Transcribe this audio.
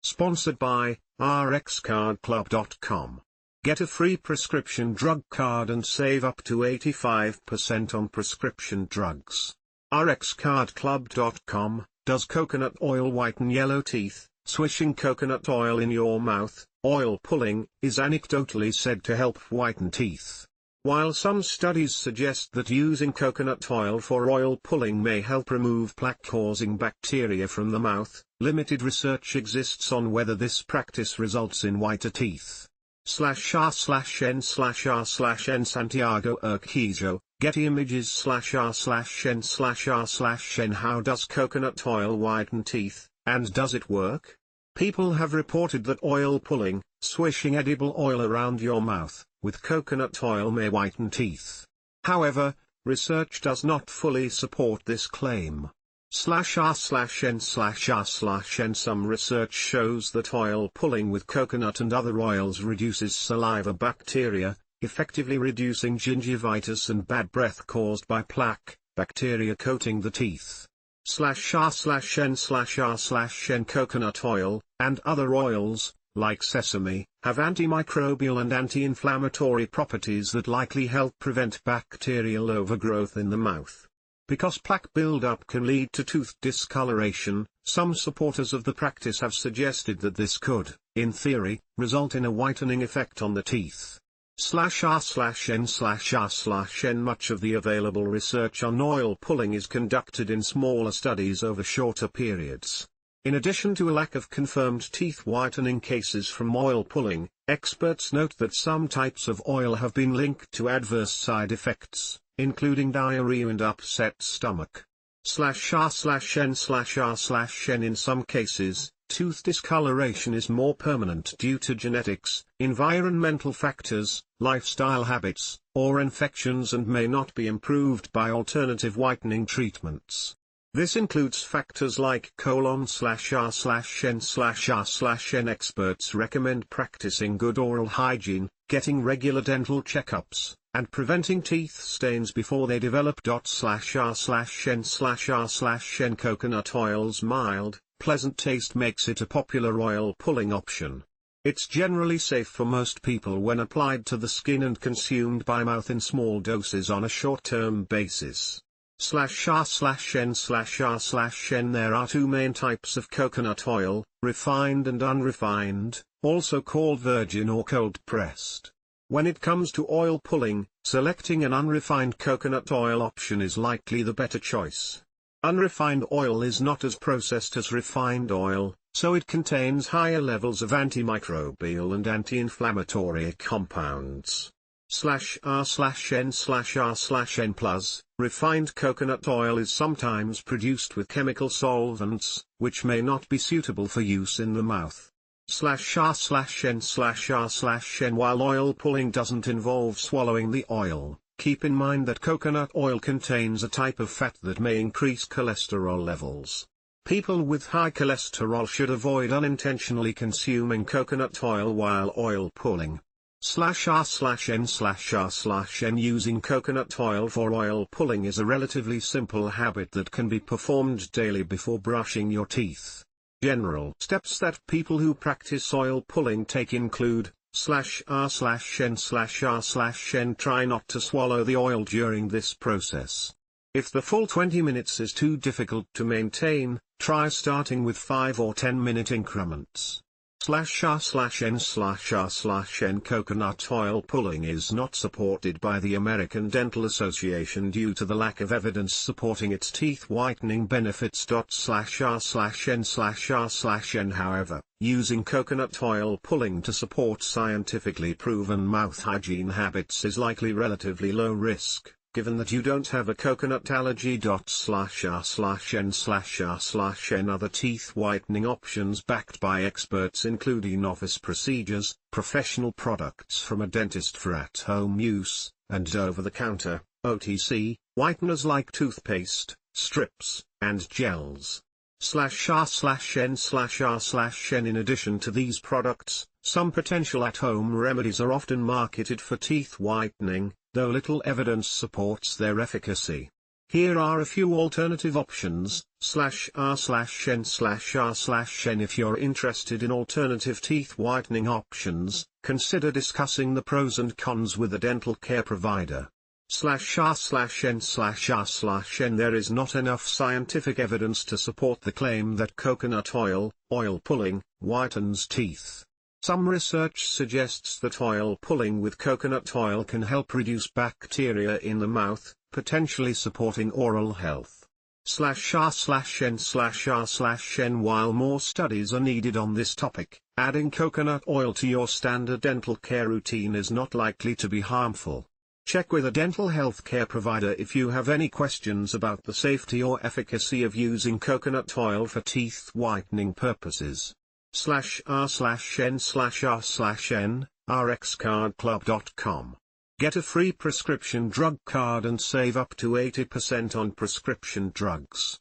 Sponsored by rxcardclub.com. Get a free prescription drug card and save up to 85% on prescription drugs. rxcardclub.com. Does coconut oil whiten yellow teeth? Swishing coconut oil in your mouth, oil pulling, is anecdotally said to help whiten teeth. While some studies suggest that using coconut oil for oil pulling may help remove plaque-causing bacteria from the mouth, limited research exists on whether this practice results in whiter teeth. /r/n/r/n/Santiago Urquijo Getty Imagesrnrn/r/n/r/n How does coconut oil whiten teeth, and does it work? People have reported that oil pulling, swishing edible oil around your mouth, with coconut oil may whiten teeth. However, research does not fully support this claim. /r/n/r/n Some research shows that oil pulling with coconut and other oils reduces saliva bacteria, effectively reducing gingivitis and bad breath caused by plaque, bacteria coating the teeth. /r/n/r/n Coconut oil, and other oils, like sesame, have antimicrobial and anti-inflammatory properties that likely help prevent bacterial overgrowth in the mouth. Because plaque buildup can lead to tooth discoloration, some supporters of the practice have suggested that this could, in theory, result in a whitening effect on the teeth. /r/n/r/n Much of the available research on oil pulling is conducted in smaller studies over shorter periods. In addition to a lack of confirmed teeth whitening cases from oil pulling, experts note that some types of oil have been linked to adverse side effects, including diarrhea and upset stomach. /r/n/r/n In some cases, tooth discoloration is more permanent due to genetics, environmental factors, lifestyle habits, or infections and may not be improved by alternative whitening treatments. This includes factors like /r/n/r/n Experts recommend practicing good oral hygiene, getting regular dental checkups, and preventing teeth stains before they develop. /r/n/r/n Coconut oil's mild, pleasant taste makes it a popular oil pulling option. It's generally safe for most people when applied to the skin and consumed by mouth in small doses on a short-term basis. /r/n/r/n There are two main types of coconut oil, refined and unrefined, also called virgin or cold-pressed. When it comes to oil pulling, selecting an unrefined coconut oil option is likely the better choice. Unrefined oil is not as processed as refined oil, so it contains higher levels of antimicrobial and anti-inflammatory compounds. /r/n/r/n Plus, refined coconut oil is sometimes produced with chemical solvents, which may not be suitable for use in the mouth. /r/n/r/n While oil pulling doesn't involve swallowing the oil, keep in mind that coconut oil contains a type of fat that may increase cholesterol levels. People with high cholesterol should avoid unintentionally consuming coconut oil while oil pulling. /r/n/r/n Using coconut oil for oil pulling is a relatively simple habit that can be performed daily before brushing your teeth. General steps that people who practice oil pulling take include /r/n/r/n Try not to swallow the oil during this process. If the full 20 minutes is too difficult to maintain, try starting with 5 or 10-minute increments. /r/n/r/n Coconut oil pulling is not supported by the American Dental Association due to the lack of evidence supporting its teeth whitening benefits. /r/n/r/n However, using coconut oil pulling to support scientifically proven mouth hygiene habits is likely relatively low risk, given that you don't have a coconut allergy. /r/n/r/n Other teeth whitening options backed by experts include in-office procedures, professional products from a dentist for at-home use, and over-the-counter, OTC, whiteners like toothpaste, strips, and gels. /r/n/r/n In addition to these products, some potential at-home remedies are often marketed for teeth whitening, though little evidence supports their efficacy. Here are a few alternative options, /r/n/r/n. If you're interested in alternative teeth whitening options, consider discussing the pros and cons with a dental care provider. /r/n/r/n. There is not enough scientific evidence to support the claim that coconut oil pulling, whitens teeth. Some research suggests that oil pulling with coconut oil can help reduce bacteria in the mouth, potentially supporting oral health. /r/n/r/n. While more studies are needed on this topic, adding coconut oil to your standard dental care routine is not likely to be harmful. Check with a dental health care provider if you have any questions about the safety or efficacy of using coconut oil for teeth whitening purposes. /r/n/r/n, rxcardclub.com. Get a free prescription drug card and save up to 80% on prescription drugs.